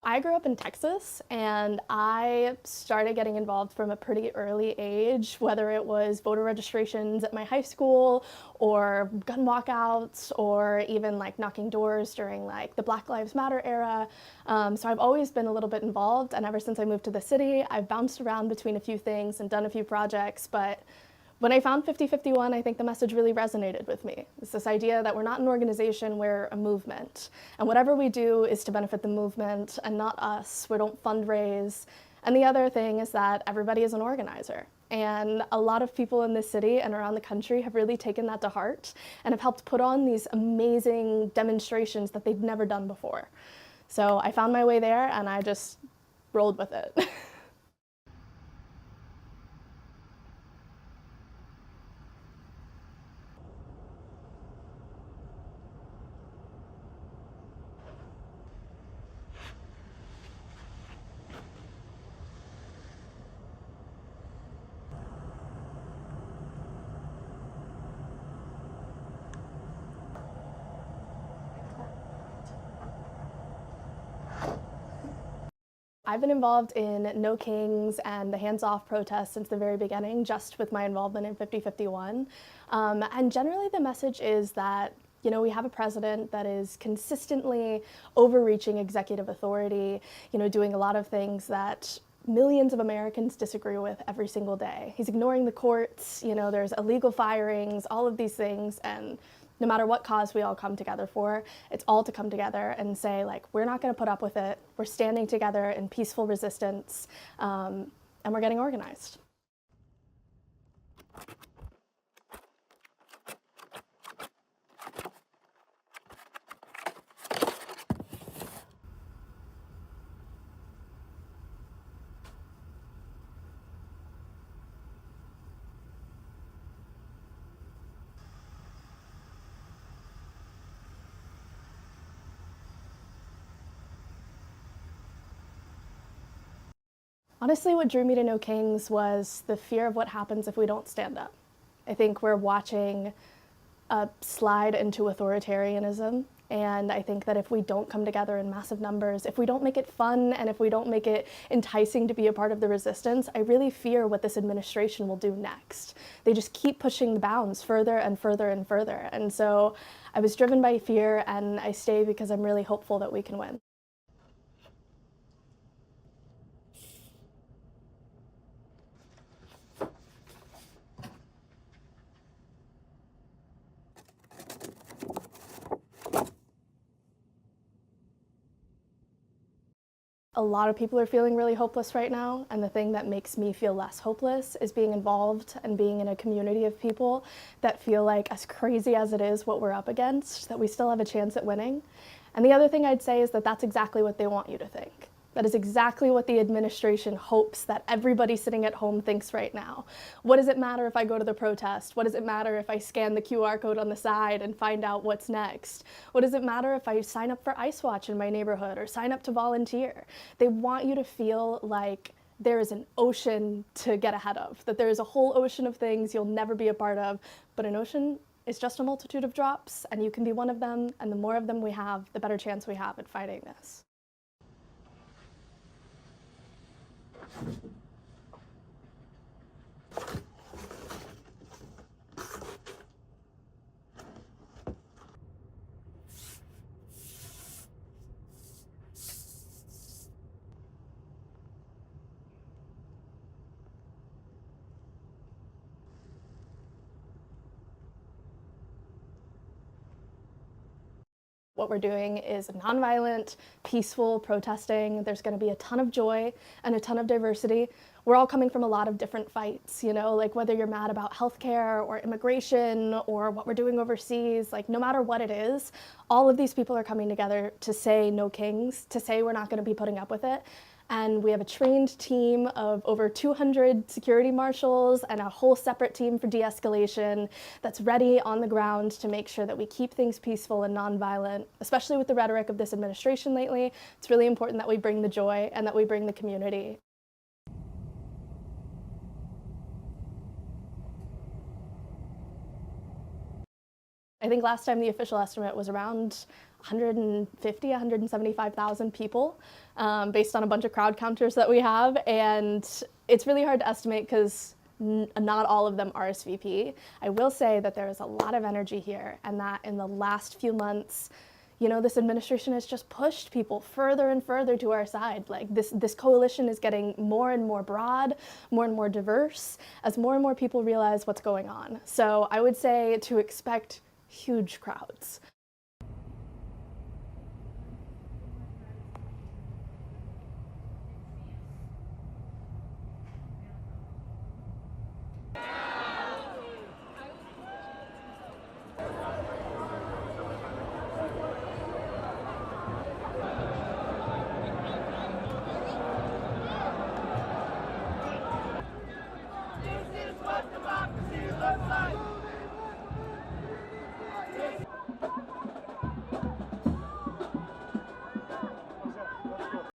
I grew up in Texas, and I started getting involved from a pretty early age, whether it was voter registrations at my high school or gun walkouts or even like knocking doors during like the Black Lives Matter era. So I've always been a little bit involved, and ever since I moved to the city, I've bounced around between a few things and done a few projects, but when I found 5051, I think the message really resonated with me. It's this idea that we're not an organization, we're a movement. And whatever we do is to benefit the movement and not us. We don't fundraise. And the other thing is that everybody is an organizer. And a lot of people in this city and around the country have really taken that to heart and have helped put on these amazing demonstrations that they've never done before. So I found my way there and I just rolled with it. I've been involved in No Kings and the hands-off protests since the very beginning, just with my involvement in 5051. And generally the message is that, you know, we have a president that is consistently overreaching executive authority, you know, doing a lot of things that millions of Americans disagree with every single day. He's ignoring the courts, you know, there's illegal firings, all of these things, and no matter what cause we all come together for, it's all to come together and say, like, we're not going to put up with it. We're standing together in peaceful resistance, and we're getting organized. Honestly, what drew me to No Kings was the fear of what happens if we don't stand up. I think we're watching a slide into authoritarianism, and I think that if we don't come together in massive numbers, if we don't make it fun, and if we don't make it enticing to be a part of the resistance, I really fear what this administration will do next. They just keep pushing the bounds further and further and further. And so I was driven by fear, and I stay because I'm really hopeful that we can win. A lot of people are feeling really hopeless right now, and the thing that makes me feel less hopeless is being involved and being in a community of people that feel like, as crazy as it is what we're up against, that we still have a chance at winning. And the other thing I'd say is that that's exactly what they want you to think. That is exactly what the administration hopes that everybody sitting at home thinks right now. What does it matter if I go to the protest? What does it matter if I scan the QR code on the side and find out what's next? What does it matter if I sign up for Ice Watch in my neighborhood or sign up to volunteer? They want you to feel like there is an ocean to get ahead of, that there is a whole ocean of things you'll never be a part of, but an ocean is just a multitude of drops, and you can be one of them, and the more of them we have, the better chance we have at fighting this. What we're doing is nonviolent, peaceful protesting. There's going to be a ton of joy and a ton of diversity. We're all coming from a lot of different fights, you know, like whether you're mad about healthcare or immigration or what we're doing overseas, like no matter what it is, all of these people are coming together to say no kings, to say we're not going to be putting up with it. And we have a trained team of over 200 security marshals and a whole separate team for de-escalation that's ready on the ground to make sure that we keep things peaceful and nonviolent, especially with the rhetoric of this administration lately. It's really important that we bring the joy and that we bring the community. I think last time the official estimate was around 150, 175,000 people, based on a bunch of crowd counters that we have. And it's really hard to estimate because not all of them RSVP. I will say that there is a lot of energy here, and that in the last few months, this administration has just pushed people further and further to our side. Like this coalition is getting more and more broad, more and more diverse, as more and more people realize what's going on. So I would say to expect huge crowds.